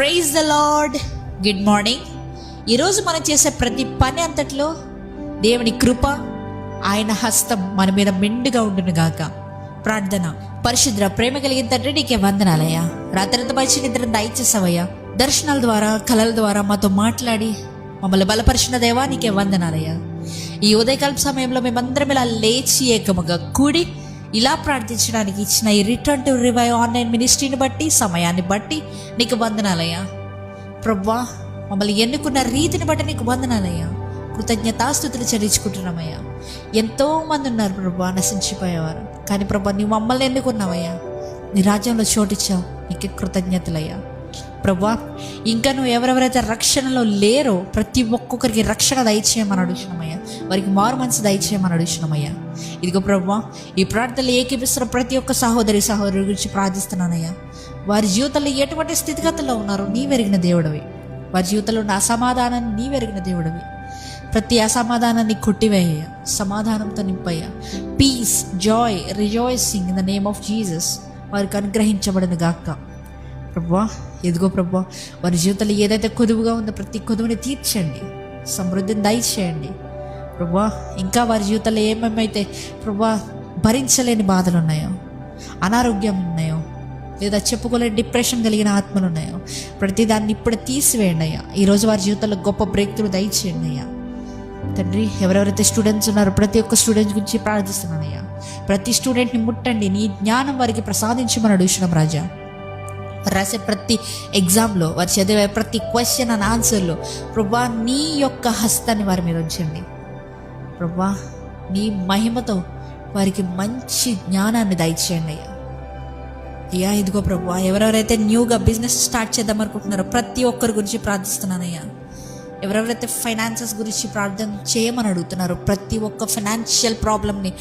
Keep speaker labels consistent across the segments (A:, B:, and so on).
A: Praise the Lord. Good morning. ఈరోజు మనం చేసే ప్రతి పని అంతట్లో దేవుని కృప, ఆయన హస్తం మన మీద మెండుగా ఉండును గాక. ప్రార్థన. పరిశుద్ర ప్రేమ కలిగిన తండ్రి, నీకే వందనాలయ్యా. రాత్రంతా మంచి నిద్ర దయచేసావయ్యా. దర్శనాల ద్వారా, కళల ద్వారా మాతో మాట్లాడి మమ్మల్ని బలపరిచిన దేవా, నీకే వందనాలయ్యా. ఈ ఉదయకాల సమయంలో మేమందరం ఇలా లేచి ఏకముగా కూడి ఇలా ప్రార్థించడానికి ఇచ్చిన ఈ రిటర్న్ టు రివైవ్ ఆన్లైన్ మినిస్ట్రీని బట్టి, సమయాన్ని బట్టి నీకు వందనాలయ్యా. ప్రభువా, మమ్మల్ని ఎన్నుకున్న రీతిని బట్టి నీకు వందనాలయ్యా. కృతజ్ఞతాస్తుతులు చెల్లించుకుంటున్నామయ్యా. ఎంతోమంది ఉన్నారు ప్రభువా నశించిపోయేవారు, కానీ ప్రభువా నీ మమ్మల్ని ఎన్నుకున్నావయ్యా. నీ రాజ్యంలో చోటిచ్చావు, నీకే కృతజ్ఞతలయ్యా. ప్రభువా, ఇంకా నువ్వు ఎవరెవరైతే రక్షణలో లేరో ప్రతి ఒక్కొక్కరికి రక్షణ దయచేయమని అడుగుతున్నామయ్యా. వారికి మారు మనసు దయచేయమని అడుగుతున్నామయ్యా. ఇదిగో ప్రభువా, ఈ ప్రార్థనలు ఏకీపిస్తున్న ప్రతి ఒక్క సహోదరి గురించి ప్రార్థిస్తున్నానయ్యా. వారి జీవితంలో ఎటువంటి స్థితిగతుల్లో ఉన్నారో నీ వెరిగిన దేవుడివి. వారి జీవితంలో ఉన్న అసమాధానాన్ని నీ వెరిగిన దేవుడివి. ప్రతి అసమాధానాన్ని కొట్టివేయ్యా, సమాధానంతో నింపయ్యా. Peace, joy, rejoicing in the name of Jesus వారికి అనుగ్రహించబడిన గాక. ప్రభువా, ఎదుగో ప్రభువా, వారి జీవితంలో ఏదైతే కొదువుగా ఉందో ప్రతి కొదువుని తీర్చండి, సమృద్ధిని దయచేయండి. ప్రభువా, ఇంకా వారి జీవితంలో ఏమేమైతే ప్రభువా భరించలేని బాధలు ఉన్నాయో, అనారోగ్యం ఉన్నాయో, లేదా చెప్పుకోలేని డిప్రెషన్ కలిగిన ఆత్మలు ఉన్నాయో, ప్రతి దాన్ని ఇప్పుడు తీసివేయండి అయ్యా. ఈరోజు వారి జీవితంలో గొప్ప బ్రేక్ త్రూ దయచేయండి అయ్యా. తండ్రి, ఎవరెవరైతే స్టూడెంట్స్ ఉన్నారో ప్రతి ఒక్క స్టూడెంట్స్ గురించి ప్రార్థిస్తున్నానయ్యా. ప్రతి స్టూడెంట్ని ముట్టండి, నీ జ్ఞానం వారికి ప్రసాదించమని అడుగుతున్నాం రాజా. రాసే ప్రతి ఎగ్జామ్లో, వారు చదివే ప్రతి క్వశ్చన్ అండ్ ఆన్సర్లో ప్రభువా నీ యొక్క హస్తాన్ని వారి మీద ఉంచండి. ప్రభువా, నీ మహిమతో వారికి మంచి జ్ఞానాన్ని దయచేయండి అయ్యా. అయ్యా, ఇదిగో ప్రభువా, ఎవరెవరైతే న్యూగా బిజినెస్ స్టార్ట్ చేద్దాం అనుకుంటున్నారో ప్రతి ఒక్కరి గురించి ప్రార్థిస్తున్నానయ్యా. ఎవరెవరైతే ఫైనాన్సెస్ గురించి ప్రార్థన చేయమని అడుగుతున్నారో ప్రతి ఒక్క ఫైనాన్షియల్ ప్రాబ్లమ్ని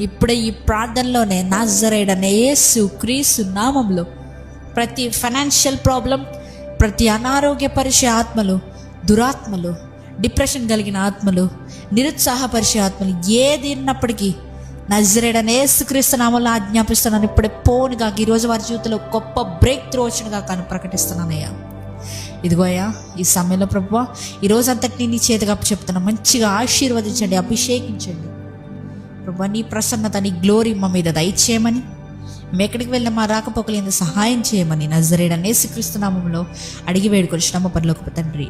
A: ఇప్పుడే ఈ ప్రార్థనలోనే నజరేయుడైన యేసు క్రీస్తు నామంలో ప్రతి ఫైనాన్షియల్ ప్రాబ్లం, ప్రతి అనారోగ్యపరిచే ఆత్మలు, దురాత్మలు, డిప్రెషన్ కలిగిన ఆత్మలు, నిరుత్సాహపరిచే ఆత్మలు ఏది ఉన్నప్పటికీ నజరేయుడైన యేసుక్రీస్తు నామములో ఆజ్ఞాపిస్తున్నాను, ఇప్పుడే పోనుగా ఈరోజు వారి జీవితంలో గొప్ప బ్రేక్ త్రూ వచ్చినగా కానీ ప్రకటిస్తున్నానయ్యా. ఇదిగో అయ్యా, ఈ సమయంలో ప్రభువా ఈరోజు అంతటినీ నీ చేతిగా చెప్తున్నా, మంచిగా ఆశీర్వదించండి, అభిషేకించండి. ప్రభువా, నీ ప్రసన్నత, నీ గ్లోరీ మా మీద దయచేయమని, మేము ఎక్కడికి వెళ్ళినా మా రాకపోకలేందుకు సహాయం చేయమని నజరేయుడైన యేసుక్రీస్తు నామములో అడిగి వేడుకొనిచున్నాము పరలోకపు తండ్రి.